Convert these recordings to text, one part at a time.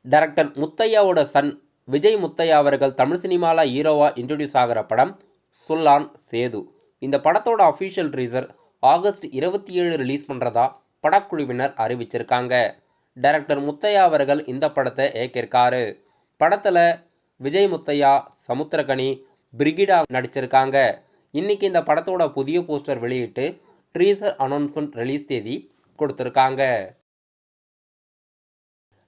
Director முத்தையாவோட Sun Vijay Muthiah அவர்கள் தமிழ் சினிமாவில் ஹீரோவாக இன்ட்ரடியூஸ் ஆகிற படம் சுல்லான் சேது. இந்த படத்தோட அஃபிஷியல் ட்ரீசர் ஆகஸ்ட் 27 ரிலீஸ் பண்ணுறதா படக்குழுவினர் அறிவிச்சிருக்காங்க. டைரக்டர் முத்தையா அவர்கள் இந்த படத்தை இயக்கியிருக்காரு. படத்தில் விஜய் முத்தையா, சமுத்திரகனி, பிரிகிடா நடிச்சிருக்காங்க. இன்னைக்கு இந்த படத்தோட புதிய போஸ்டர் வெளியிட்டு ட்ரீசர் அனௌன்ஸ்மெண்ட் ரிலீஸ் தேதி கொடுத்துருக்காங்க.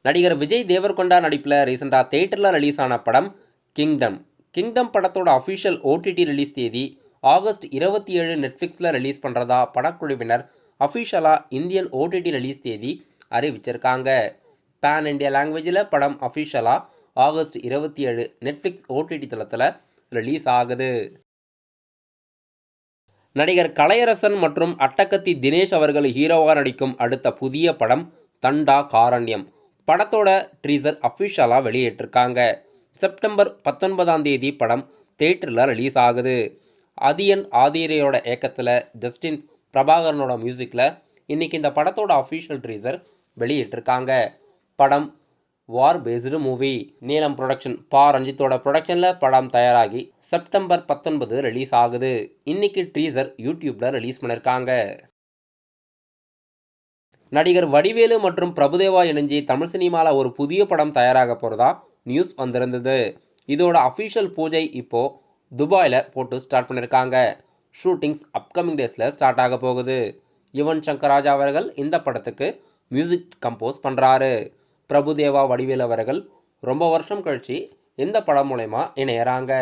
நடிகர் விஜய் தேவர்கொண்டா நடிப்பில் ரீசெண்டாக தேட்டரில் ரிலீஸ் ஆன படம் கிங்டம் படத்தோட அஃபிஷியல் ஓடிடி ரிலீஸ் தேதி ஆகஸ்ட் 27 நெட்ஃப்ளிக்ஸில் ரிலீஸ் பண்ணுறதா படக்குழுவினர் அஃபிஷியலாக இந்தியன் ஓடிடி ரிலீஸ் தேதி அறிவிச்சிருக்காங்க. பேன் இண்டியா லாங்குவேஜில் படம் அஃபிஷியலாக ஆகஸ்ட் 27 நெட்ஃப்ளிக்ஸ் ஓடிடி தளத்தில் ரிலீஸ் ஆகுது. நடிகர் கலையரசன் மற்றும் அட்டகத்தி தினேஷ் அவர்கள் ஹீரோவாக நடிக்கும் அடுத்த புதிய படம் தண்டா காரண்யம். படத்தோட ட்ரீசர் அஃபிஷியலாக வெளியிட்டிருக்காங்க. செப்டம்பர் 19ஆம் தேதி படம் தேட்டரில் ரிலீஸ் ஆகுது. அதியன் ஆதிரையோட இயக்கத்தில் ஜஸ்டின் பிரபாகரனோட மியூசிக்கில் இன்றைக்கி இந்த படத்தோட அஃபிஷியல் ட்ரீசர் வெளியிட்டிருக்காங்க. படம் வார் பேஸ்டு மூவி. நீலம் ப்ரொடக்ஷன் ரஞ்சித்தோட ப்ரொடக்ஷனில் படம் தயாராகி செப்டம்பர் 19 ரிலீஸ் ஆகுது. இன்றைக்கி ட்ரீசர் யூடியூப்பில் ரிலீஸ் பண்ணியிருக்காங்க. நடிகர் வடிவேலு மற்றும் பிரபுதேவா இணைஞ்சி தமிழ் சினிமாவில் ஒரு புதிய படம் தயாராக போகிறதா நியூஸ் வந்திருந்தது. இதோட அஃபிஷியல் பூஜை இப்போது துபாயில் போட்டு ஸ்டார்ட் பண்ணியிருக்காங்க. ஷூட்டிங்ஸ் அப்கமிங் டேஸில் ஸ்டார்ட் ஆக போகுது. யுவன் சங்கர் ராஜா அவர்கள் இந்த படத்துக்கு மியூசிக் கம்போஸ் பண்ணுறாரு. பிரபுதேவா, வடிவேலு அவர்கள் ரொம்ப வருஷம் கழித்து இந்த படம் மூலயமா இணையறாங்க.